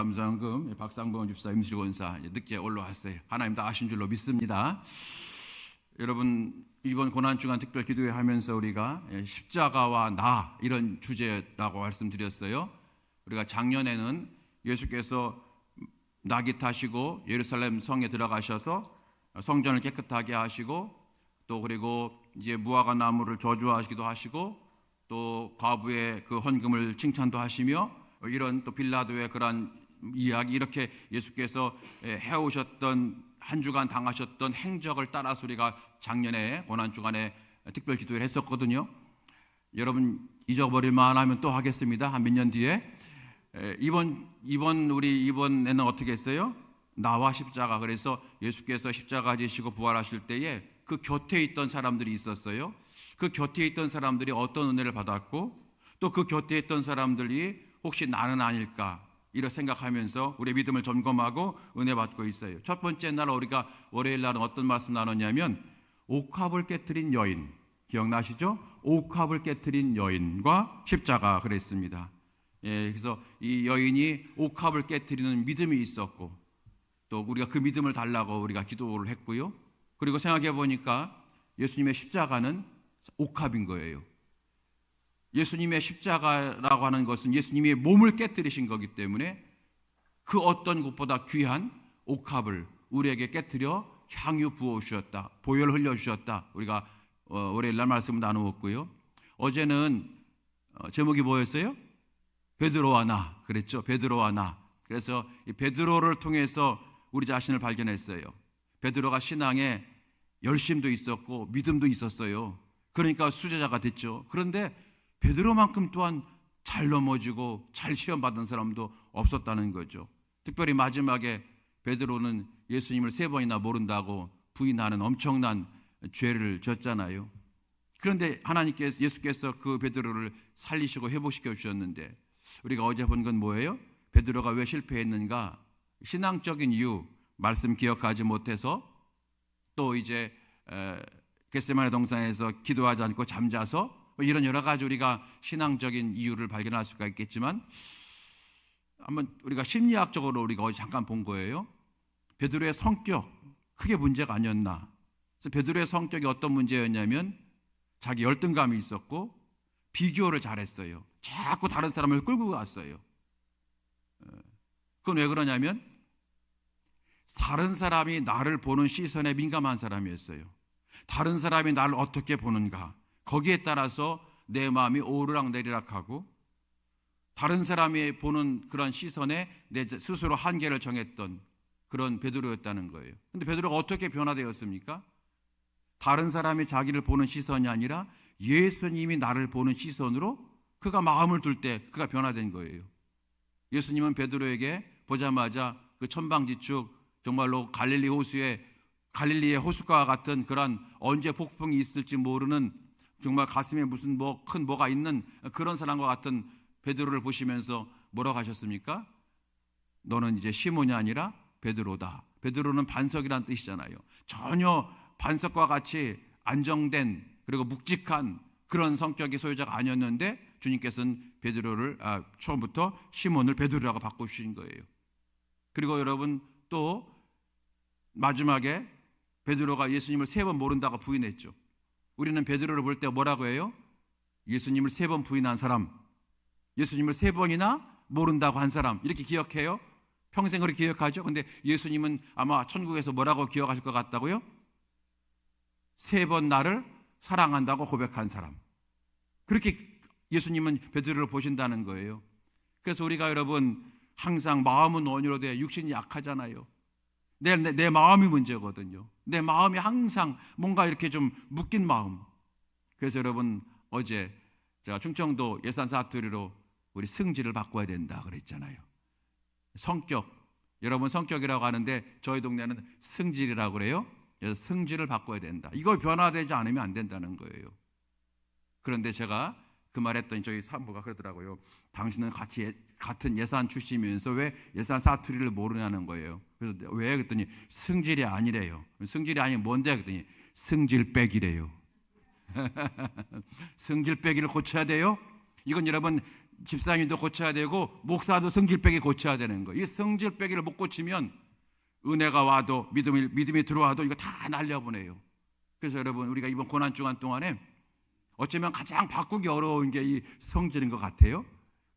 감사원금 박상봉 집사 임실권사 늦게 올라왔어요. 하나님 다 아신 줄로 믿습니다. 여러분, 이번 고난주간 특별 기도회 하면서 우리가 십자가와 나 이런 주제라고 말씀드렸어요. 우리가 작년에는 예수께서 낙이 타시고 예루살렘 성에 들어가셔서 성전을 깨끗하게 하시고 또 그리고 이제 무화과 나무를 저주하시기도 하시고 또 과부의 그 헌금을 칭찬도 하시며 이런 또 빌라도의 그런 이야기, 이렇게 예수께서 해오셨던 한 주간 당하셨던 행적을 따라서 우리가 작년에 고난주간에 특별 기도를 했었거든요. 여러분 잊어버릴 만하면 또 하겠습니다. 한 몇 년 뒤에. 이번에는 어떻게 했어요? 나와 십자가. 그래서 예수께서 십자가 지시고 부활하실 때에 그 곁에 있던 사람들이 있었어요. 그 곁에 있던 사람들이 어떤 은혜를 받았고 또 그 곁에 있던 사람들이 혹시 나는 아닐까 이렇게 생각하면서 우리의 믿음을 점검하고 은혜 받고 있어요. 첫 번째 날 우리가 월요일 날은 어떤 말씀 나눴냐면 옥합을 깨트린 여인, 기억나시죠? 옥합을 깨트린 여인과 십자가 그랬습니다. 그래서 이 여인이 옥합을 깨트리는 믿음이 있었고 또 우리가 그 믿음을 달라고 우리가 기도를 했고요. 그리고 생각해 보니까 예수님의 십자가는 옥합인 거예요. 예수님의 십자가라고 하는 것은 예수님이 몸을 깨뜨리신 거기 때문에 그 어떤 것보다 귀한 옥합을 우리에게 깨뜨려 향유 부어주셨다, 보혈 흘려주셨다. 우리가 월요일 날 말씀을 나누었고요. 어제는 제목이 뭐였어요? 베드로와 나. 그랬죠? 베드로와 나. 그래서 이 베드로를 통해서 우리 자신을 발견했어요. 베드로가 신앙에 열심도 있었고 믿음도 있었어요. 그러니까 수제자가 됐죠. 그런데 베드로만큼 또한 잘 넘어지고 잘 시험받은 사람도 없었다는 거죠. 특별히 마지막에 베드로는 예수님을 3번이나 모른다고 부인하는 엄청난 죄를 졌잖아요. 그런데 예수께서 그 베드로를 살리시고 회복시켜 주셨는데 우리가 어제 본 건 뭐예요? 베드로가 왜 실패했는가? 신앙적인 이유, 말씀 기억하지 못해서 또 이제 겟세마네 동산에서 기도하지 않고 잠자서 이런 여러 가지 우리가 신앙적인 이유를 발견할 수가 있겠지만 한번 우리가 심리학적으로 우리가 어제 잠깐 본 거예요. 베드로의 성격 크게 문제가 아니었나. 그래서 베드로의 성격이 어떤 문제였냐면 자기 열등감이 있었고 비교를 잘했어요. 자꾸 다른 사람을 끌고 갔어요. 그건 왜 그러냐면 다른 사람이 나를 보는 시선에 민감한 사람이었어요. 다른 사람이 나를 어떻게 보는가, 거기에 따라서 내 마음이 오르락내리락하고 다른 사람이 보는 그런 시선에 내 스스로 한계를 정했던 그런 베드로였다는 거예요. 그런데 베드로가 어떻게 변화되었습니까? 다른 사람이 자기를 보는 시선이 아니라 예수님이 나를 보는 시선으로 그가 마음을 둘 때 그가 변화된 거예요. 예수님은 베드로에게 보자마자 그 천방지축 정말로 갈릴리의 호숫가와 같은 그런 언제 폭풍이 있을지 모르는 정말 가슴에 무슨 큰 뭐가 있는 그런 사람과 같은 베드로를 보시면서 뭐라고 하셨습니까? 너는 이제 시몬이 아니라 베드로다. 베드로는 반석이라는 뜻이잖아요. 전혀 반석과 같이 안정된 그리고 묵직한 그런 성격의 소유자가 아니었는데 주님께서는 베드로를 처음부터 시몬을 베드로라고 바꿔주신 거예요. 그리고 여러분 또 마지막에 베드로가 예수님을 3번 모른다고 부인했죠. 우리는 베드로를 볼 때 뭐라고 해요? 예수님을 3번 부인한 사람, 예수님을 3번이나 모른다고 한 사람, 이렇게 기억해요. 평생 그렇게 기억하죠. 근데 예수님은 아마 천국에서 뭐라고 기억하실 것 같다고요? 3번 나를 사랑한다고 고백한 사람. 그렇게 예수님은 베드로를 보신다는 거예요. 그래서 우리가 여러분 항상 마음은 원유로 돼 육신이 약하잖아요. 내 마음이 문제거든요. 내 마음이 항상 뭔가 이렇게 좀 묶인 마음. 그래서 여러분 어제 제가 충청도 예산 사투리로 우리 승질을 바꿔야 된다 그랬잖아요. 성격, 여러분 성격이라고 하는데 저희 동네는 승질이라고 그래요. 그래서 승질을 바꿔야 된다. 이걸 변화되지 않으면 안 된다는 거예요. 그런데 제가 그 말했더니 저희 사모가 그러더라고요. 당신은 같은 예산 출신이면서 왜 예산 사투리를 모르냐는 거예요. 그래서 왜? 그랬더니 승질이 아니래요. 승질이 아니면 뭔데? 그랬더니 승질빼기래요. 승질빼기를 고쳐야 돼요. 이건 여러분 집사님도 고쳐야 되고 목사도 성질병이 고쳐야 되는 거예요. 이 성질병이를 못 고치면 은혜가 와도 믿음이 들어와도 이거 다 날려보내요. 그래서 여러분, 우리가 이번 고난 주간 동안에 어쩌면 가장 바꾸기 어려운 게 이 성질인 것 같아요.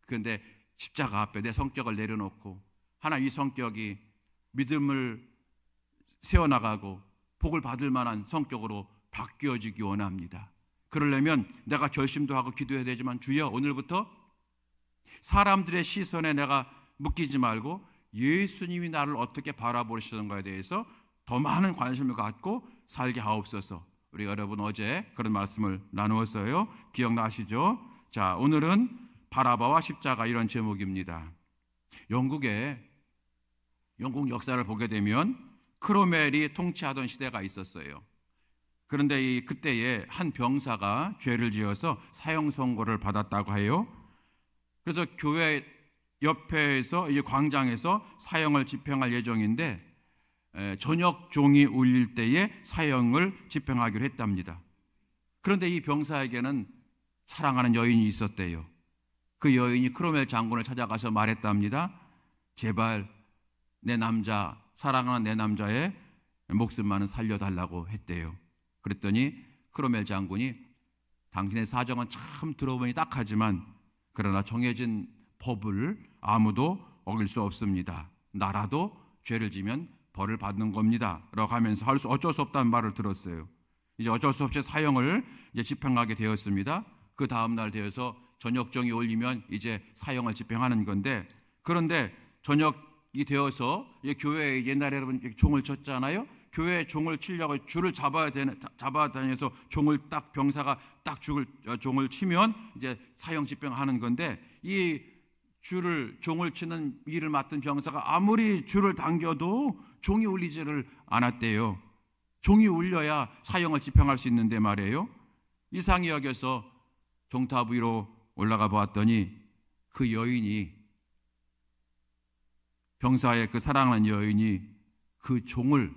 그런데 십자가 앞에 내 성격을 내려놓고 하나님 이 성격이 믿음을 세워나가고 복을 받을 만한 성격으로 바뀌어지기 원합니다. 그러려면 내가 결심도 하고 기도해야 되지만, 주여, 오늘부터 사람들의 시선에 내가 묶이지 말고 예수님이 나를 어떻게 바라보시는가에 대해서 더 많은 관심을 갖고 살게 하옵소서. 우리가 여러분 어제 그런 말씀을 나누었어요. 기억나시죠? 자, 오늘은 바라바와 십자가, 이런 제목입니다. 영국 역사를 보게 되면 크로멜이 통치하던 시대가 있었어요. 그런데 그때에 한 병사가 죄를 지어서 사형 선고를 받았다고 해요. 그래서 교회 옆에서 이 광장에서 사형을 집행할 예정인데 저녁 종이 울릴 때에 사형을 집행하기로 했답니다. 그런데 이 병사에게는 사랑하는 여인이 있었대요. 그 여인이 크로멜 장군을 찾아가서 말했답니다. 제발 사랑하는 내 남자의 목숨만은 살려달라고 했대요. 그랬더니 크로멜 장군이, 당신의 사정은 참 들어보니 딱하지만 그러나 정해진 법을 아무도 어길 수 없습니다. 나라도 죄를 지면 벌을 받는 겁니다 라고 하면서 어쩔 수 없다는 말을 들었어요. 이제 어쩔 수 없이 사형을 이제 집행하게 되었습니다. 그 다음 날 되어서 저녁종이 울리면 이제 사형을 집행하는 건데, 그런데 저녁이 되어서 교회에 옛날에 여러분 종을 쳤잖아요. 교회에 종을 치려고 줄을 잡아야 다녀서 종을 딱, 병사가 딱 종을 치면 이제 사형 집행하는 건데, 이 종을 치는 일을 맡은 병사가 아무리 줄을 당겨도 종이 울리지를 않았대요. 종이 울려야 사형을 집행할 수 있는데 말이에요. 이상히 여겨서 종탑 위로 올라가 보았더니 그 여인이, 병사의 그 사랑하는 여인이 그 종을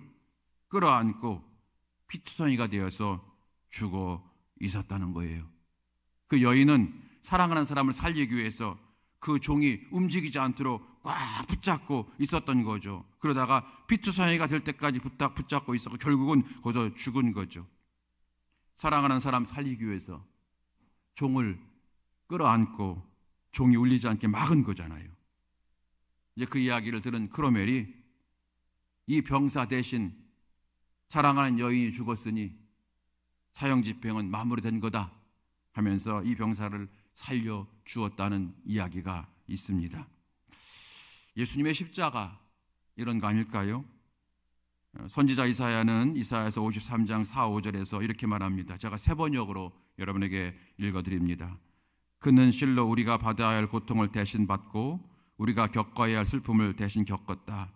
끌어안고 피투성이가 되어서 죽어 있었다는 거예요. 그 여인은 사랑하는 사람을 살리기 위해서 그 종이 움직이지 않도록 꽉 붙잡고 있었던 거죠. 그러다가 피투성이가 될 때까지 붙잡고 있었고 결국은 거기서 죽은 거죠. 사랑하는 사람 살리기 위해서 종을 끌어안고 종이 울리지 않게 막은 거잖아요. 이제 그 이야기를 들은 크로멜이 이 병사 대신 사랑하는 여인이 죽었으니 사형 집행은 마무리된 거다 하면서 이 병사를 살려 주었다는 이야기가 있습니다. 예수님의 십자가, 이런 거 아닐까요? 선지자 이사야는 이사야서 53장 4, 5절에서 이렇게 말합니다. 제가 세 번역으로 여러분에게 읽어드립니다. 그는 실로 우리가 받아야 할 고통을 대신 받고 우리가 겪어야 할 슬픔을 대신 겪었다.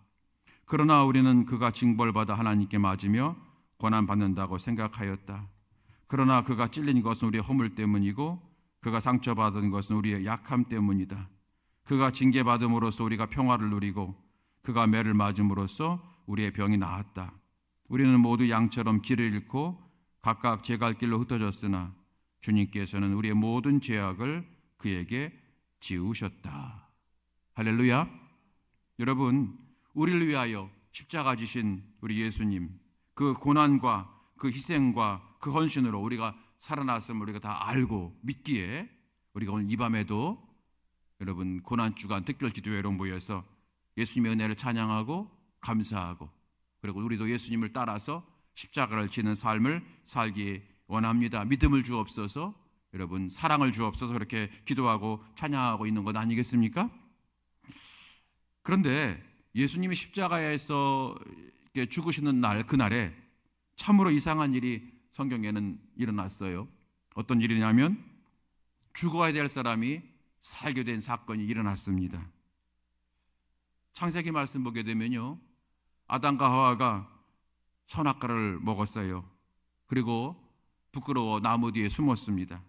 그러나 우리는 그가 징벌받아 하나님께 맞으며 고난받는다고 생각하였다. 그러나 그가 찔린 것은 우리의 허물 때문이고 그가 상처받은 것은 우리의 약함 때문이다. 그가 징계받음으로써 우리가 평화를 누리고 그가 매를 맞음으로써 우리의 병이 나았다. 우리는 모두 양처럼 길을 잃고 각각 제 갈 길로 흩어졌으나 주님께서는 우리의 모든 죄악을 그에게 지우셨다. 할렐루야. 여러분, 우리를 위하여 십자가 지신 우리 예수님, 그 고난과 그 희생과 그 헌신으로 우리가 살아났음을 우리가 다 알고 믿기에 우리가 오늘 이 밤에도 여러분 고난주간 특별기도회로 모여서 예수님의 은혜를 찬양하고 감사하고, 그리고 우리도 예수님을 따라서 십자가를 지는 삶을 살기 원합니다. 믿음을 주옵소서, 여러분 사랑을 주옵소서, 그렇게 기도하고 찬양하고 있는 것 아니겠습니까? 그런데 예수님이 십자가에서 죽으시는 날, 그날에 참으로 이상한 일이 성경에는 일어났어요. 어떤 일이냐면 죽어야 될 사람이 살게 된 사건이 일어났습니다. 창세기 말씀 보게 되면요, 아담과 하와가 선악과를 먹었어요. 그리고 부끄러워 나무 뒤에 숨었습니다.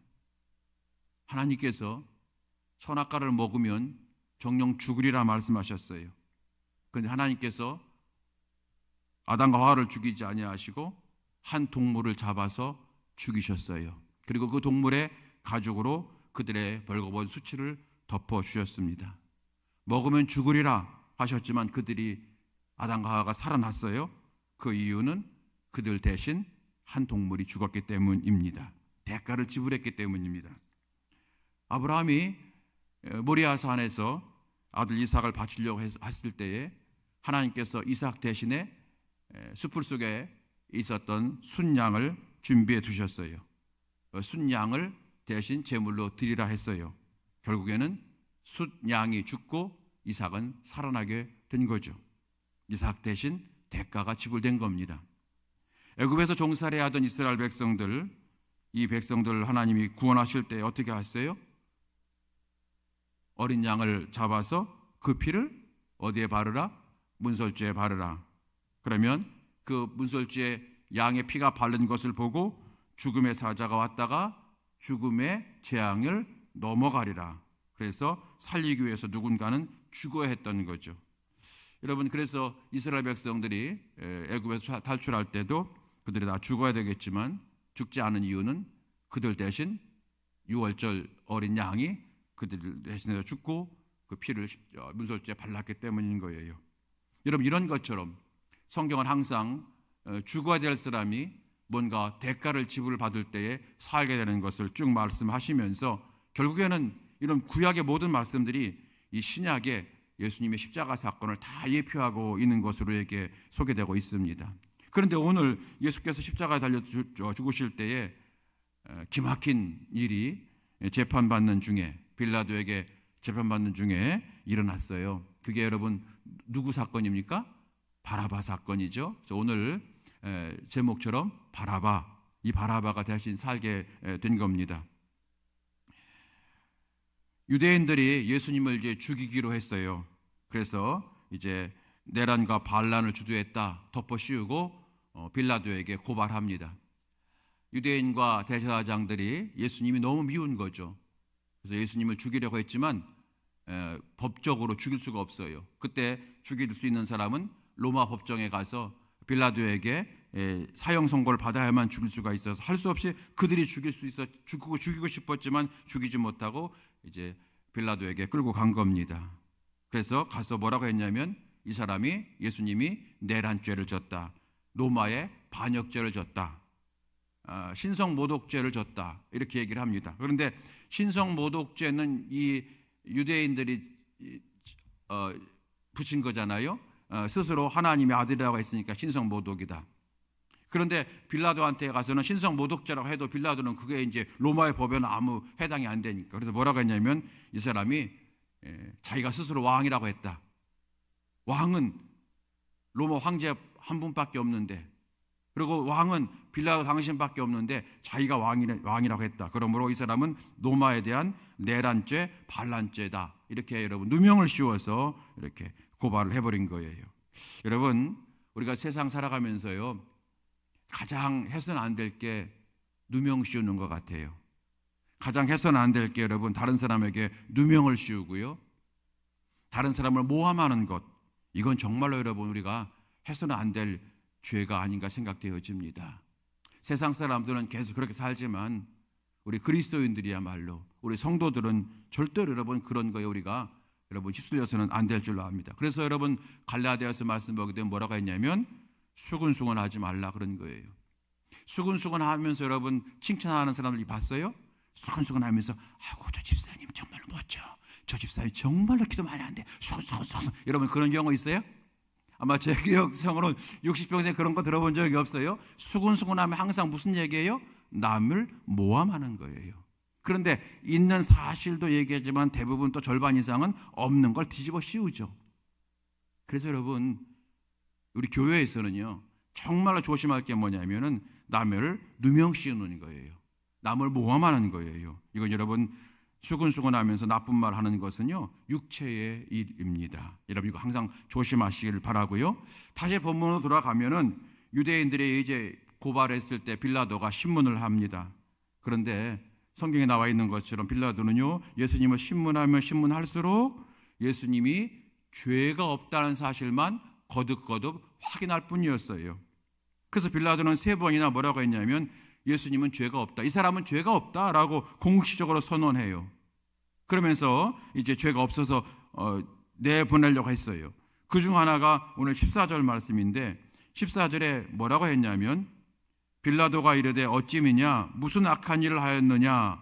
하나님께서 선악과를 먹으면 정령 죽으리라 말씀하셨어요. 그런데 하나님께서 아담과 하와를 죽이지 아니하시고 한 동물을 잡아서 죽이셨어요. 그리고 그 동물의 가죽으로 그들의 벌거벗은 수치를 덮어 주셨습니다. 먹으면 죽으리라 하셨지만 그들이 아담과 하와가 살아났어요. 그 이유는 그들 대신 한 동물이 죽었기 때문입니다. 대가를 지불했기 때문입니다. 아브라함이 모리아 산에서 아들 이삭을 바치려고 했을 때에 하나님께서 이삭 대신에 숯불 속에 있었던 순양을 준비해 두셨어요. 순양을 대신 제물로 드리라 했어요. 결국에는 숫양이 죽고 이삭은 살아나게 된 거죠. 이삭 대신 대가가 지불된 겁니다. 애굽에서 종살이하던 이스라엘 백성들, 이 백성들 하나님이 구원하실 때 어떻게 하셨어요? 어린 양을 잡아서 그 피를 어디에 바르라? 문설주에 바르라. 그러면 그 문설주에 양의 피가 바른 것을 보고 죽음의 사자가 왔다가 죽음의 재앙을 넘어가리라. 그래서 살리기 위해서 누군가는 죽어야 했던 거죠. 여러분, 그래서 이스라엘 백성들이 애굽에서 탈출할 때도 그들이 다 죽어야 되겠지만 죽지 않은 이유는 그들 대신 유월절 어린 양이 그들 대신에 죽고 그 피를 문설주에 발랐기 때문인 거예요. 여러분, 이런 것처럼 성경은 항상 죽어야 될 사람이 뭔가 대가를 지불받을 때에 살게 되는 것을 쭉 말씀하시면서 결국에는 이런 구약의 모든 말씀들이 이 신약의 예수님의 십자가 사건을 다 예표하고 있는 것으로 이렇게 소개되고 있습니다. 그런데 오늘 예수께서 십자가에 달려 죽으실 때에 기막힌 일이 재판받는 중에, 빌라도에게 재판받는 중에 일어났어요. 그게 여러분 누구 사건입니까? 바라바 사건이죠. 그래서 오늘 제목처럼 바라바, 이 바라바가 대신 살게 된 겁니다. 유대인들이 예수님을 이제 죽이기로 했어요. 그래서 이제 내란과 반란을 주도했다 덮어 씌우고 빌라도에게 고발합니다. 유대인과 대제사장들이 예수님이 너무 미운 거죠. 그래서 예수님을 죽이려고 했지만 법적으로 죽일 수가 없어요. 그때 죽일 수 있는 사람은 로마 법정에 가서 빌라도에게 사형 선고를 받아야만 죽일 수가 있어서 할 수 없이 그들이 죽이고 싶었지만 죽이지 못하고 이제 빌라도에게 끌고 간 겁니다. 그래서 가서 뭐라고 했냐면 이 사람이 예수님이 내란죄를 졌다, 로마의 반역죄를 졌다, 신성모독죄를 졌다, 이렇게 얘기를 합니다. 그런데 신성모독죄는 이 유대인들이 붙인 거잖아요. 스스로 하나님의 아들이라고 했으니까 신성모독이다. 그런데 빌라도한테 가서는 신성모독죄라고 해도 빌라도는 그게 이제 로마의 법에는 아무 해당이 안 되니까. 그래서 뭐라고 했냐면 이 사람이 자기가 스스로 왕이라고 했다. 왕은 로마 황제 한 분밖에 없는데, 그리고 왕은 빌라도 당신밖에 없는데 자기가 왕이라고 했다. 그러므로 이 사람은 로마에 대한 내란죄, 반란죄다. 이렇게 여러분 누명을 씌워서 이렇게 고발을 해버린 거예요. 여러분, 우리가 세상 살아가면서요 가장 해서는 안 될 게 누명 씌우는 것 같아요. 가장 해서는 안 될 게 여러분 다른 사람에게 누명을 씌우고요, 다른 사람을 모함하는 것, 이건 정말로 여러분 우리가 해서는 안 될 죄가 아닌가 생각되어집니다. 세상 사람들은 계속 그렇게 살지만 우리 그리스도인들이야말로, 우리 성도들은 절대로 여러분 그런 거에 우리가 여러분 휩쓸려서는 안 될 줄로 압니다. 그래서 여러분 갈라디아서 말씀 보게 되면 뭐라고 했냐면 수근수근하지 말라 그런 거예요. 수근수근하면서 여러분 칭찬하는 사람들이 봤어요? 수근수근하면서 아이고 저 집사님 정말로 멋져, 저 집사님 정말로 기도 많이 한대, 수근수근. 여러분 그런 경우 있어요? 아마 제 기억상으로는 60평생 그런 거 들어본 적이 없어요. 수근수근하면 항상 무슨 얘기예요? 남을 모함하는 거예요. 그런데 있는 사실도 얘기하지만 대부분 또 절반 이상은 없는 걸 뒤집어 씌우죠. 그래서 여러분 우리 교회에서는요 정말로 조심할 게 뭐냐면은 남을 누명 씌우는 거예요. 남을 모함하는 거예요. 이건 여러분 수근수근하면서 나쁜 말 하는 것은요 육체의 일입니다. 여러분 이거 항상 조심하시길 바라고요. 다시 본문으로 돌아가면은 유대인들이 이제 고발했을 때 빌라도가 신문을 합니다. 그런데 성경에 나와 있는 것처럼 빌라도는요 예수님을 신문하면 신문할수록 예수님이 죄가 없다는 사실만 거듭거듭 확인할 뿐이었어요. 그래서 빌라도는 3번이나 뭐라고 했냐면 예수님은 죄가 없다, 이 사람은 죄가 없다라고 공식적으로 선언해요. 그러면서 이제 죄가 없어서 내보내려고 했어요. 그중 하나가 오늘 14절 말씀인데 14절에 뭐라고 했냐면 빌라도가 이르되 어찌미냐 무슨 악한 일을 하였느냐.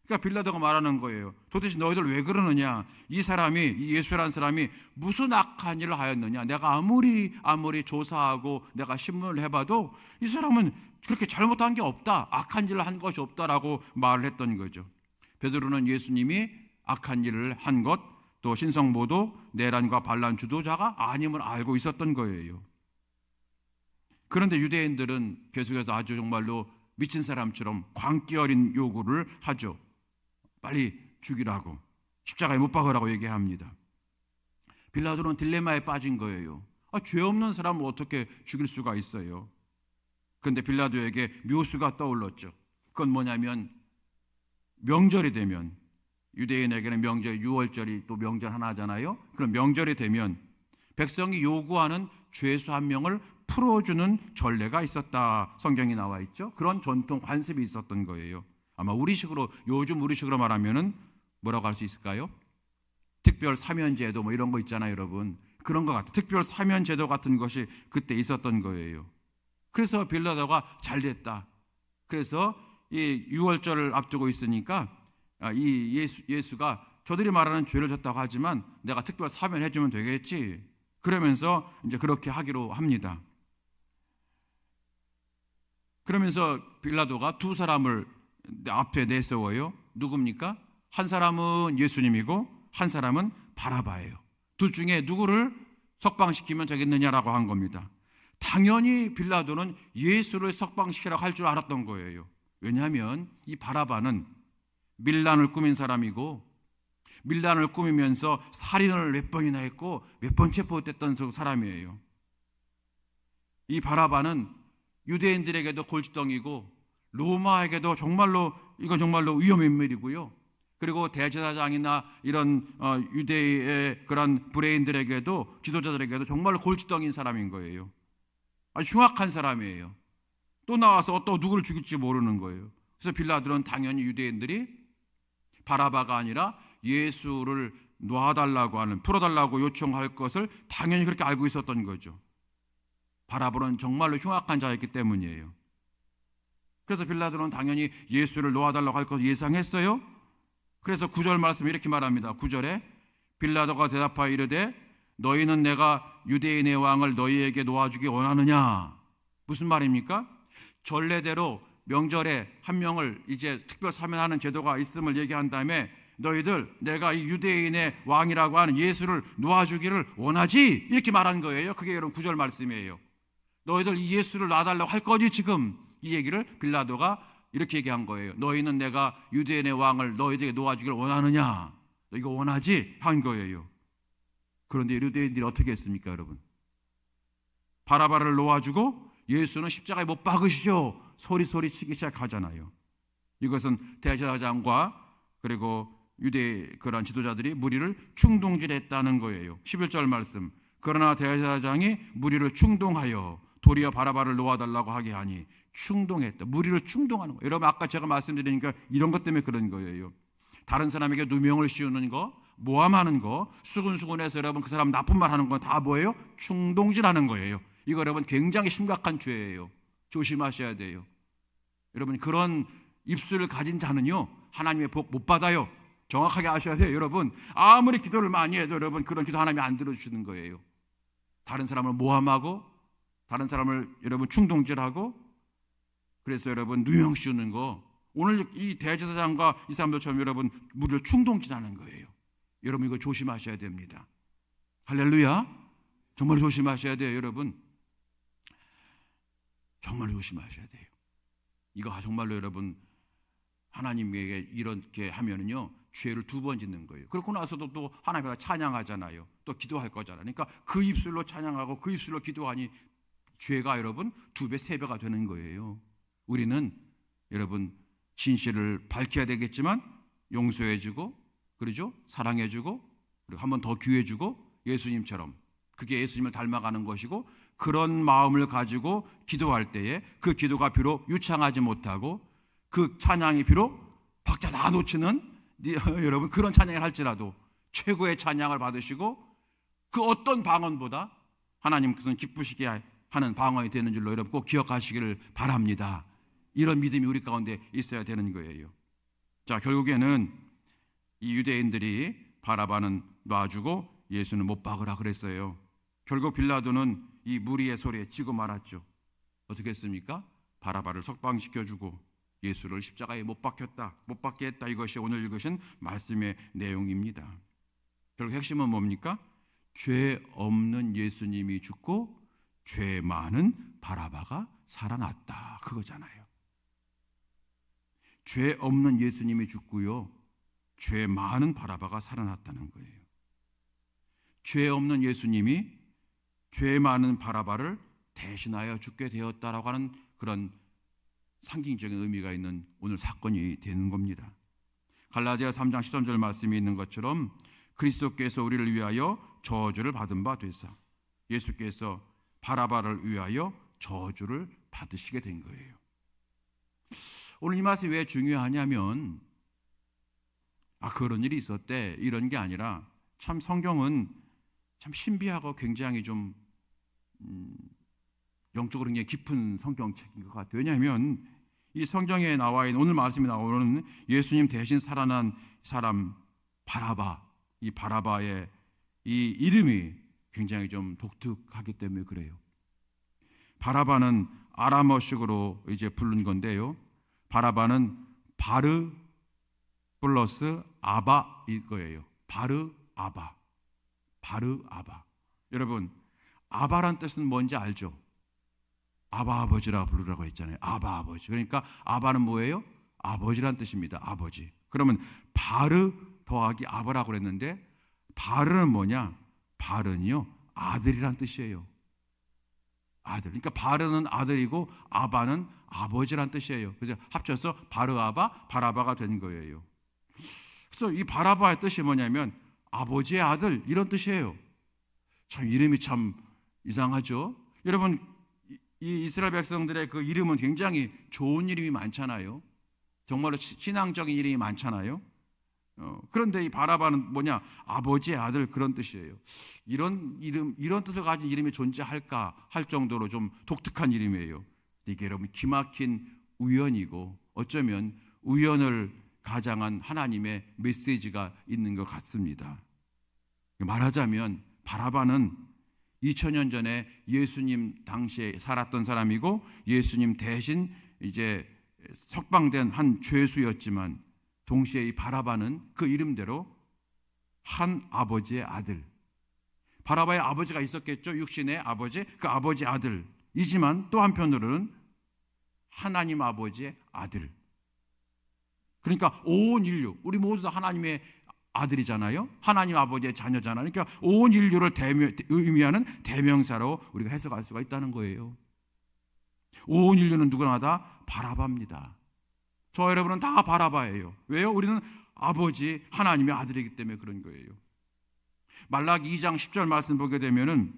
그러니까 빌라도가 말하는 거예요. 도대체 너희들 왜 그러느냐. 이 예수라는 사람이 무슨 악한 일을 하였느냐. 내가 아무리 조사하고 내가 신문을 해봐도 이 사람은 그렇게 잘못한 게 없다, 악한 일을 한 것이 없다라고 말을 했던 거죠. 베드로는 예수님이 악한 일을 한 것, 또 신성모도 내란과 반란 주도자가 아님을 알고 있었던 거예요. 그런데 유대인들은 계속해서 아주 정말로 미친 사람처럼 광기 어린 요구를 하죠. 빨리 죽이라고, 십자가에 못 박으라고 얘기합니다. 빌라도는 딜레마에 빠진 거예요. 죄 없는 사람을 어떻게 죽일 수가 있어요? 그런데 빌라도에게 묘수가 떠올랐죠. 그건 뭐냐면 명절이 되면, 유대인에게는 명절, 유월절이 또 명절 하나잖아요. 그럼 명절이 되면 백성이 요구하는 죄수 한 명을 풀어주는 전례가 있었다. 성경이 나와 있죠. 그런 전통 관습이 있었던 거예요. 아마 요즘 우리식으로 말하면은 뭐라고 할 수 있을까요? 특별 사면제도 뭐 이런 거 있잖아요, 여러분. 그런 것 같아요. 특별 사면제도 같은 것이 그때 있었던 거예요. 그래서 빌라도가 잘 됐다. 그래서 이 유월절을 앞두고 있으니까 이 예수가 저들이 말하는 죄를 졌다고 하지만 내가 특별 사면해 주면 되겠지. 그러면서 이제 그렇게 하기로 합니다. 그러면서 빌라도가 두 사람을 앞에 내세워요. 누굽니까? 한 사람은 예수님이고 한 사람은 바라바예요. 둘 중에 누구를 석방시키면 되겠느냐라고 한 겁니다. 당연히 빌라도는 예수를 석방시키라고 할 줄 알았던 거예요. 왜냐하면 이 바라바는 밀란을 꾸민 사람이고, 밀란을 꾸미면서 살인을 몇 번이나 했고 몇 번 체포됐던 사람이에요. 이 바라바는 유대인들에게도 골칫덩이고 로마에게도 이건 정말로 위험한 인물이고요. 그리고 대제사장이나 이런 유대의 그런 브레인들에게도, 지도자들에게도 정말로 골칫덩이인 사람인 거예요. 아주 흉악한 사람이에요. 또 나와서 또 누구를 죽일지 모르는 거예요. 그래서 빌라도는 당연히 유대인들이 바라바가 아니라 예수를 놔달라고 하는, 풀어달라고 요청할 것을 당연히 그렇게 알고 있었던 거죠. 바라바는 정말로 흉악한 자였기 때문이에요. 그래서 빌라도는 당연히 예수를 놓아달라고 할 것을 예상했어요. 그래서 9절 말씀 이렇게 말합니다. 9절에 빌라도가 대답하여 이르되 너희는 내가 유대인의 왕을 너희에게 놓아주기 원하느냐. 무슨 말입니까? 전례대로 명절에 한 명을 이제 특별 사면하는 제도가 있음을 얘기한 다음에 너희들 내가 이 유대인의 왕이라고 하는 예수를 놓아주기를 원하지? 이렇게 말한 거예요. 그게 여러분 9절 말씀이에요. 너희들 이 예수를 놔달라고 할 거지 지금? 이 얘기를 빌라도가 이렇게 얘기한 거예요. 너희는 내가 유대인의 왕을 너희들에게 놓아주기를 원하느냐? 너 이거 원하지? 한 거예요. 그런데 유대인들이 어떻게 했습니까, 여러분? 바라바를 놓아주고 예수는 십자가에 못 박으시죠. 소리 치기 시작하잖아요. 이것은 대제사장과 그리고 유대 그런 지도자들이 무리를 충동질했다는 거예요. 11절 말씀. 그러나 대제사장이 무리를 충동하여 도리어 바라바를 놓아달라고 하게 하니, 충동했다. 무리를 충동하는 거예요. 여러분 아까 제가 말씀드리니까 이런 것 때문에 그런 거예요. 다른 사람에게 누명을 씌우는 거, 모함하는 거, 수근수근해서 여러분 그 사람 나쁜 말 하는 건 다 뭐예요? 충동질하는 거예요. 이거 여러분 굉장히 심각한 죄예요. 조심하셔야 돼요. 여러분 그런 입술을 가진 자는요 하나님의 복 못 받아요. 정확하게 아셔야 돼요. 여러분 아무리 기도를 많이 해도 여러분 그런 기도 하나님이 안 들어주시는 거예요. 다른 사람을 모함하고 다른 사람을 여러분 충동질하고, 그래서 여러분 누명 씌우는 거, 오늘 이 대제사장과 이 사람들처럼 여러분 무리를 충동질하는 거예요. 여러분 이거 조심하셔야 됩니다. 할렐루야. 정말 조심하셔야 돼요. 여러분 정말 조심하셔야 돼요. 이거 정말로 여러분 하나님에게 이렇게 하면은요 죄를 두 번 짓는 거예요. 그렇고 나서도 또 하나님과 찬양하잖아요. 또 기도할 거잖아요. 그러니까 그 입술로 찬양하고 그 입술로 기도하니 죄가 여러분 2배, 3배가 되는 거예요. 우리는 여러분 진실을 밝혀야 되겠지만 용서해주고, 그러죠? 사랑해주고, 그리고 한 번 더 기회주고, 예수님처럼, 그게 예수님을 닮아가는 것이고, 그런 마음을 가지고 기도할 때에 그 기도가 비록 유창하지 못하고 그 찬양이 비록 박자 다 놓치는 여러분 그런 찬양을 할지라도 최고의 찬양을 받으시고 그 어떤 방언보다 하나님께서는 기쁘시게 하는 방언이 되는 줄로 여러분 꼭 기억하시기를 바랍니다. 이런 믿음이 우리 가운데 있어야 되는 거예요. 자, 결국에는 이 유대인들이 바라바는 놔주고 예수는 못 박으라 그랬어요. 결국 빌라도는 이 무리의 소리에 지고 말았죠. 어떻게 했습니까? 바라바를 석방시켜주고 예수를 십자가에 못 박게 했다. 이것이 오늘 읽으신 말씀의 내용입니다. 결국 핵심은 뭡니까? 죄 없는 예수님이 죽고 죄 많은 바라바가 살아났다. 그거잖아요. 죄 없는 예수님이 죽고요, 죄 많은 바라바가 살아났다는 거예요. 죄 없는 예수님이 죄 많은 바라바를 대신하여 죽게 되었다라고 하는 그런 상징적인 의미가 있는 오늘 사건이 되는 겁니다. 갈라디아 3장 13절 말씀이 있는 것처럼 그리스도께서 우리를 위하여 저주를 받은 바 되사 예수께서 바라바를 위하여 저주를 받으시게 된 거예요. 오늘 이 말씀이 왜 중요하냐면 그런 일이 있었대 이런 게 아니라 참 성경은 참 신비하고 굉장히 좀 영적으로 굉장히 깊은 성경책인 것 같아요. 왜냐하면 이 성경에 나와 있는 오늘 말씀이 나오는 예수님 대신 살아난 사람 바라바, 이 바라바의 이 이름이 굉장히 좀 독특하기 때문에 그래요. 바라바는 아람어식으로 이제 부른 건데요. 바라바는 바르 플러스 아바일 거예요. 바르 아바. 여러분, 아바란 뜻은 뭔지 알죠? 아바 아버지라 부르라고 했잖아요. 아바 아버지. 그러니까 아바는 뭐예요? 아버지란 뜻입니다. 아버지. 그러면 바르 더하기 아바라고 그랬는데 바르는 뭐냐? 바르는요, 아들이란 뜻이에요. 아들. 그러니까 바르는 아들이고 아바는 아버지란 뜻이에요. 그래서 합쳐서 바르아바, 바라바가 된 거예요. 그래서 이 바라바의 뜻이 뭐냐면 아버지의 아들 이런 뜻이에요. 참 이름이 참 이상하죠. 여러분, 이 이스라엘 백성들의 그 이름은 굉장히 좋은 이름이 많잖아요. 정말로 신앙적인 이름이 많잖아요. 그런데 이 바라바는 뭐냐? 아버지의 아들 그런 뜻이에요. 이런 이름, 이런 뜻을 가진 이름이 존재할까 할 정도로 좀 독특한 이름이에요. 이게 여러분 기막힌 우연이고 어쩌면 우연을 가장한 하나님의 메시지가 있는 것 같습니다. 말하자면 바라바는 2000년 전에 예수님 당시에 살았던 사람이고 예수님 대신 이제 석방된 한 죄수였지만 동시에 이 바라바는 그 이름대로 한 아버지의 아들, 바라바의 아버지가 있었겠죠. 육신의 아버지, 그 아버지 아들이지만 또 한편으로는 하나님 아버지의 아들. 그러니까 온 인류, 우리 모두 다 하나님의 아들이잖아요. 하나님 아버지의 자녀잖아요. 그러니까 온 인류를 의미하는 대명사로 우리가 해석할 수가 있다는 거예요. 온 인류는 누구나 다 바라바입니다. 저 여러분은 다 바라바예요. 왜요? 우리는 아버지 하나님의 아들이기 때문에 그런 거예요. 말라기 2장 10절 말씀 보게 되면은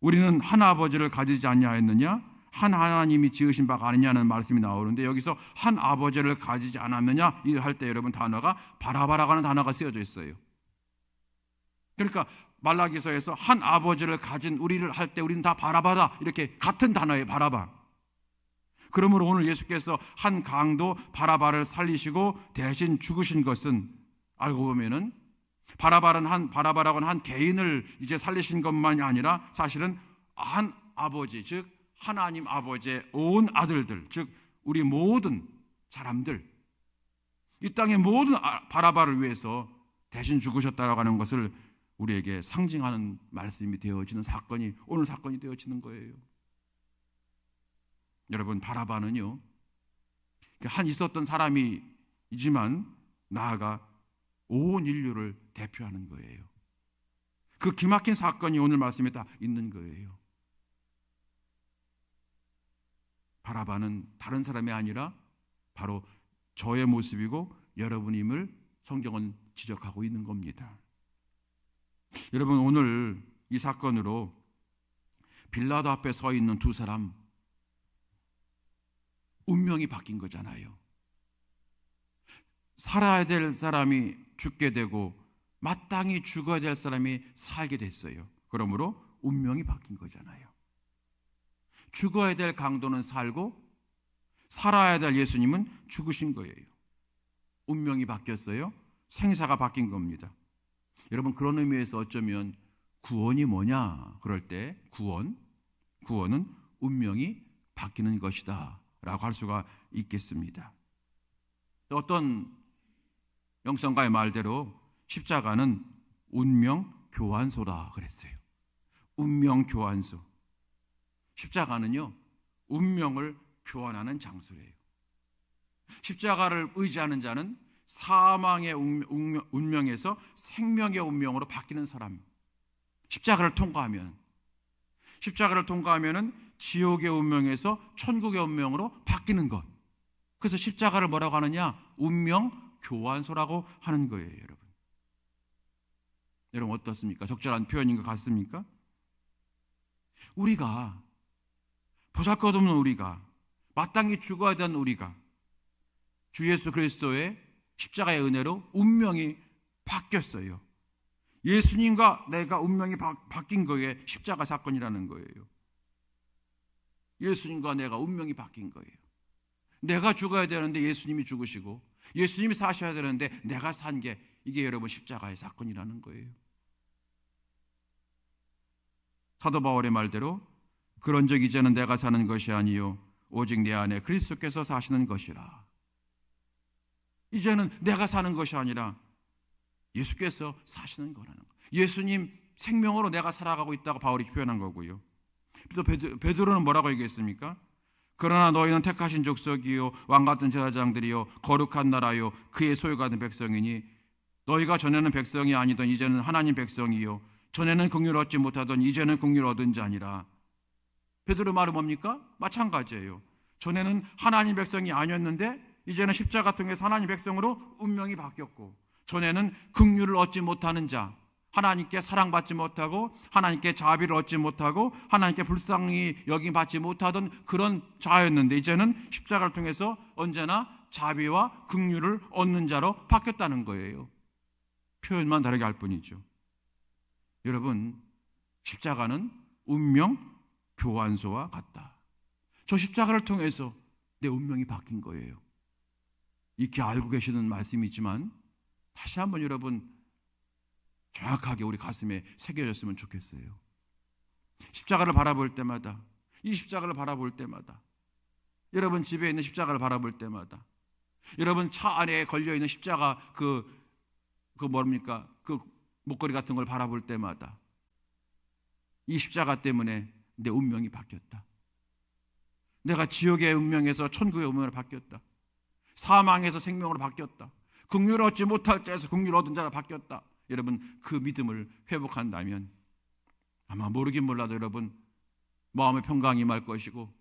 우리는 한 아버지를 가지지 않냐했느냐, 한 하나님이 지으신 바가 아니냐는 말씀이 나오는데 여기서 한 아버지를 가지지 않았느냐 할 때 여러분 단어가 바라바라고 하는 단어가 쓰여져 있어요. 그러니까 말라기서에서 한 아버지를 가진 우리를 할 때 우리는 다 바라바다 이렇게 같은 단어예요. 바라바. 그러므로 오늘 예수께서 한 강도 바라바를 살리시고 대신 죽으신 것은 알고 보면은 바라바라고 하는 한 개인을 이제 살리신 것만이 아니라 사실은 한 아버지, 즉 하나님 아버지의 온 아들들, 즉 우리 모든 사람들, 이 땅의 모든 바라바를 위해서 대신 죽으셨다라고 하는 것을 우리에게 상징하는 말씀이 되어지는 사건이 오늘 사건이 되어지는 거예요. 여러분, 바라바는요 한 있었던 사람이지만 나아가 온 인류를 대표하는 거예요. 그 기막힌 사건이 오늘 말씀에 딱 있는 거예요. 바라바는 다른 사람이 아니라 바로 저의 모습이고 여러분임을 성경은 지적하고 있는 겁니다. 여러분, 오늘 이 사건으로 빌라도 앞에 서 있는 두 사람 운명이 바뀐 거잖아요. 살아야 될 사람이 죽게 되고 마땅히 죽어야 될 사람이 살게 됐어요. 그러므로 운명이 바뀐 거잖아요. 죽어야 될 강도는 살고 살아야 될 예수님은 죽으신 거예요. 운명이 바뀌었어요. 생사가 바뀐 겁니다. 여러분, 그런 의미에서 어쩌면 구원이 뭐냐 그럴 때 구원은 운명이 바뀌는 것이다 라고 할 수가 있겠습니다. 어떤 영성가의 말대로 십자가는 운명 교환소다 그랬어요. 운명 교환소. 십자가는요, 운명을 교환하는 장소예요. 십자가를 의지하는 자는 사망의 운명에서 생명의 운명으로 바뀌는 사람. 십자가를 통과하면은 지옥의 운명에서 천국의 운명으로 바뀌는 것. 그래서 십자가를 뭐라고 하느냐? 운명 교환소라고 하는 거예요, 여러분. 여러분 어떻습니까? 적절한 표현인 것 같습니까? 우리가, 보잘것없는 우리가, 마땅히 죽어야 되는 우리가 주 예수 그리스도의 십자가의 은혜로 운명이 바뀌었어요. 예수님과 내가 운명이 바뀐 거에 십자가 사건이라는 거예요. 예수님과 내가 운명이 바뀐 거예요. 내가 죽어야 되는데 예수님이 죽으시고 예수님이 사셔야 되는데 내가 산 게, 이게 여러분 십자가의 사건이라는 거예요. 사도 바울의 말대로 그런즉 이제는 내가 사는 것이 아니요 오직 내 안에 그리스도께서 사시는 것이라. 이제는 내가 사는 것이 아니라 예수께서 사시는 거라는 거. 예수님 생명으로 내가 살아가고 있다고 바울이 표현한 거고요. 또 베드로는 뭐라고 얘기했습니까? 그러나 너희는 택하신 족속이요 왕같은 제사장들이요 거룩한 나라요 그의 소유가 된 백성이니 너희가 전에는 백성이 아니던 이제는 하나님 백성이요 전에는 긍휼을 얻지 못하던 이제는 긍휼을 얻은 자니라. 베드로 말은 뭡니까? 마찬가지예요. 전에는 하나님 백성이 아니었는데 이제는 십자가 통해서 하나님 백성으로 운명이 바뀌었고, 전에는 긍휼을 얻지 못하는 자, 하나님께 사랑받지 못하고 하나님께 자비를 얻지 못하고 하나님께 불쌍히 여김받지 못하던 그런 자였는데 이제는 십자가를 통해서 언제나 자비와 긍휼을 얻는 자로 바뀌었다는 거예요. 표현만 다르게 할 뿐이죠. 여러분, 십자가는 운명 교환소와 같다. 저 십자가를 통해서 내 운명이 바뀐 거예요. 익히 알고 계시는 말씀이지만 다시 한번 여러분 정확하게 우리 가슴에 새겨졌으면 좋겠어요. 십자가를 바라볼 때마다, 이 십자가를 바라볼 때마다, 여러분 집에 있는 십자가를 바라볼 때마다, 여러분 차 안에 걸려있는 십자가 그 뭡니까? 그 목걸이 같은 걸 바라볼 때마다 이 십자가 때문에 내 운명이 바뀌었다. 내가 지옥의 운명에서 천국의 운명으로 바뀌었다. 사망에서 생명으로 바뀌었다. 긍휼을 얻지 못할 자에서 긍휼을 얻은 자로 바뀌었다. 여러분 그 믿음을 회복한다면 아마 모르긴 몰라도 여러분 마음의 평강이 임할 것이고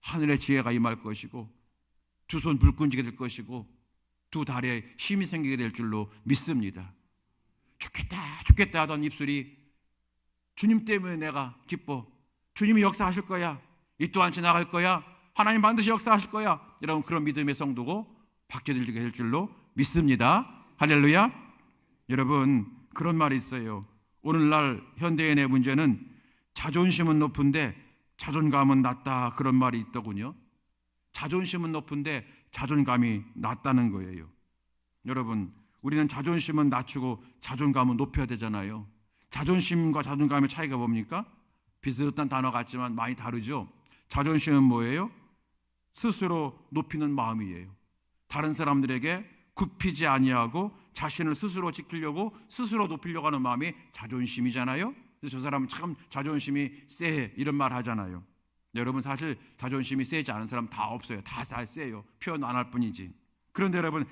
하늘의 지혜가 임할 것이고 두 손 불끈지게 될 것이고 두 다리에 힘이 생기게 될 줄로 믿습니다. 좋겠다 하던 입술이 주님 때문에 내가 기뻐, 주님이 역사하실 거야, 이 또한 지나갈 거야, 하나님 반드시 역사하실 거야, 여러분 그런 믿음의 성도고 바뀌게 될 줄로 믿습니다. 할렐루야. 여러분 그런 말이 있어요. 오늘날 현대인의 문제는 자존심은 높은데 자존감은 낮다, 그런 말이 있더군요. 자존심은 높은데 자존감이 낮다는 거예요. 여러분 우리는 자존심은 낮추고 자존감은 높여야 되잖아요. 자존심과 자존감의 차이가 뭡니까? 비슷한 단어 같지만 많이 다르죠. 자존심은 뭐예요? 스스로 높이는 마음이에요. 다른 사람들에게 굽히지 아니하고 자신을 스스로 지키려고 스스로 높이려고 하는 마음이 자존심이잖아요. 그래서 저 사람은 참 자존심이 세, 이런 말 하잖아요. 여러분 사실 자존심이 세지 않은 사람 다 없어요. 다 세요. 표현 안 할 뿐이지. 그런데 여러분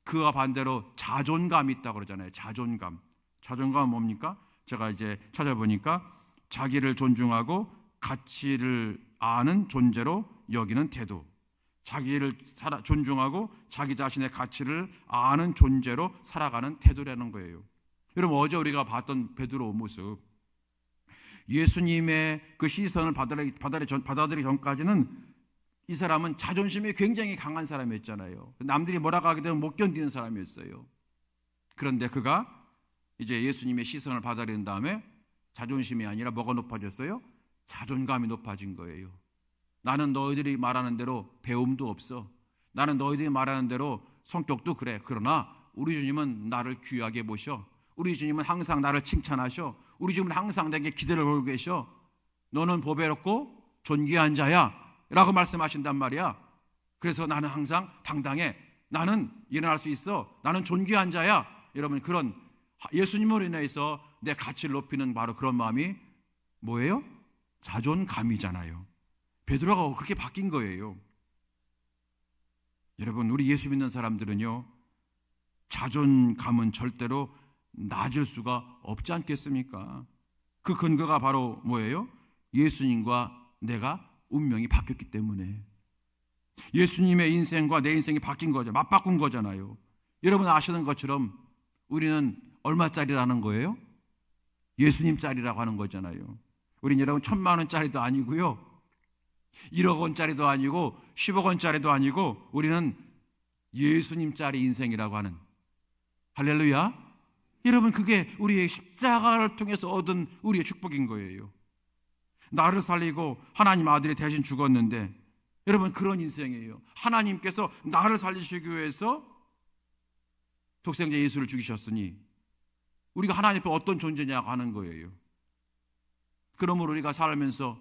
그와 반대로 자존감이 있다고 그러잖아요. 자존감은 뭡니까? 제가 이제 찾아보니까 자기를 존중하고 가치를 아는 존재로 여기는 태도, 자기를 존중하고 자기 자신의 가치를 아는 존재로 살아가는 태도라는 거예요. 여러분 어제 우리가 봤던 베드로 모습, 예수님의 그 시선을 받아들이기 전까지는 이 사람은 자존심이 굉장히 강한 사람이었잖아요. 남들이 뭐라고 하게 되면 못 견디는 사람이었어요. 그런데 그가 이제 예수님의 시선을 받아들인 다음에 자존심이 아니라 뭐가 높아졌어요? 자존감이 높아진 거예요. 나는 너희들이 말하는 대로 배움도 없어. 나는 너희들이 말하는 대로 성격도 그래. 그러나 우리 주님은 나를 귀하게 보셔. 우리 주님은 항상 나를 칭찬하셔. 우리 주님은 항상 내게 기대를 걸고 계셔. 너는 보배롭고 존귀한 자야 라고 말씀하신단 말이야. 그래서 나는 항상 당당해. 나는 일어날 수 있어. 나는 존귀한 자야. 여러분, 그런 예수님으로 인해서 내 가치를 높이는 바로 그런 마음이 뭐예요? 자존감이잖아요. 베드로가 그렇게 바뀐 거예요. 여러분, 우리 예수 믿는 사람들은요, 자존감은 절대로 낮을 수가 없지 않겠습니까? 그 근거가 바로 뭐예요? 예수님과 내가 운명이 바뀌었기 때문에. 예수님의 인생과 내 인생이 바뀐 거죠. 맞바꾼 거잖아요. 여러분 아시는 것처럼 우리는 얼마짜리라는 거예요? 예수님짜리라고 하는 거잖아요. 우린 여러분 1,000만 원짜리도 아니고요, 1억 원짜리도 아니고 10억 원짜리도 아니고 우리는 예수님짜리 인생이라고 하는, 할렐루야. 여러분, 그게 우리의 십자가를 통해서 얻은 우리의 축복인 거예요. 나를 살리고 하나님 아들이 대신 죽었는데, 여러분 그런 인생이에요. 하나님께서 나를 살리시기 위해서 독생자 예수를 죽이셨으니 우리가 하나님 앞에 어떤 존재냐고 하는 거예요. 그러므로 우리가 살면서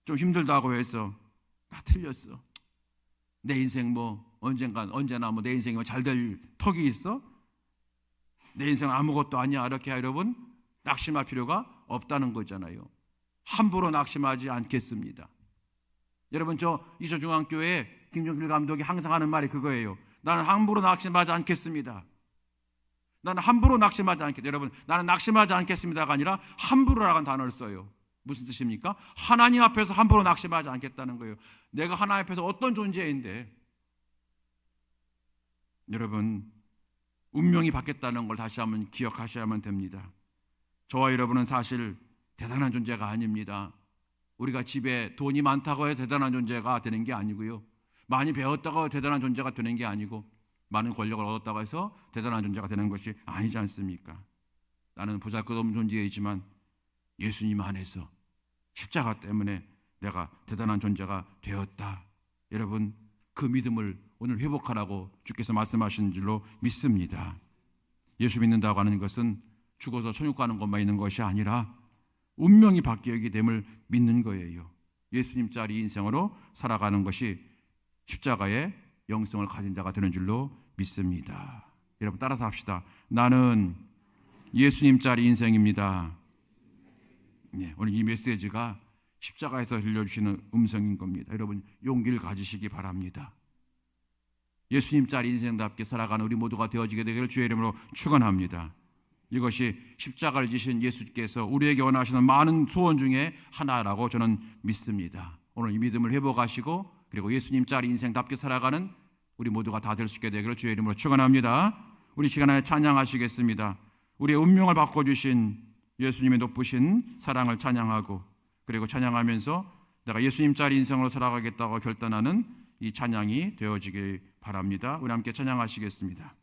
좀 힘들다고 해서 나 틀렸어, 내 인생 뭐 언제나 뭐 내 인생이 뭐 잘 될 턱이 있어, 내 인생은 아무것도 아니야, 이렇게 여러분 낙심할 필요가 없다는 거잖아요. 함부로 낙심하지 않겠습니다. 여러분, 저 이서중앙교회 김종필 감독이 항상 하는 말이 그거예요. 나는 함부로 낙심하지 않겠습니다. 나는 함부로 낙심하지 않겠다. 여러분, 나는 낙심하지 않겠습니다가 아니라 함부로라는 단어를 써요. 무슨 뜻입니까? 하나님 앞에서 함부로 낙심하지 않겠다는 거예요. 내가 하나님 앞에서 어떤 존재인데, 여러분 운명이 바뀌었다는 걸 다시 한번 기억하셔야만 됩니다. 저와 여러분은 사실 대단한 존재가 아닙니다. 우리가 집에 돈이 많다고 해서 대단한 존재가 되는 게 아니고요, 많이 배웠다고 대단한 존재가 되는 게 아니고, 많은 권력을 얻었다고 해서 대단한 존재가 되는 것이 아니지 않습니까? 나는 보잘것없는 존재이지만 예수님 안에서 십자가 때문에 내가 대단한 존재가 되었다. 여러분, 그 믿음을 오늘 회복하라고 주께서 말씀하시는 줄로 믿습니다. 예수 믿는다고 하는 것은 죽어서 천국 가는 것만 있는 것이 아니라 운명이 바뀌게 됨을 믿는 거예요. 예수님짜리 인생으로 살아가는 것이 십자가의 영성을 가진 자가 되는 줄로 믿습니다. 여러분 따라서 합시다. 나는 예수님짜리 인생입니다. 네, 오늘 이 메시지가 십자가에서 들려주시는 음성인 겁니다. 여러분 용기를 가지시기 바랍니다. 예수님짜리 인생답게 살아가는 우리 모두가 되어지게 되기를 주의 이름으로 축원합니다. 이것이 십자가를 지신 예수께서 우리에게 원하시는 많은 소원 중에 하나라고 저는 믿습니다. 오늘 이 믿음을 회복하시고 그리고 예수님짜리 인생답게 살아가는 우리 모두가 다 될 수 있게 되기를 주의 이름으로 축원합니다. 우리 시간에 찬양하시겠습니다. 우리의 운명을 바꿔주신 예수님의 높으신 사랑을 찬양하고, 그리고 찬양하면서 내가 예수님짜리 인생으로 살아가겠다고 결단하는 이 찬양이 되어지길 바랍니다. 우리 함께 찬양하시겠습니다.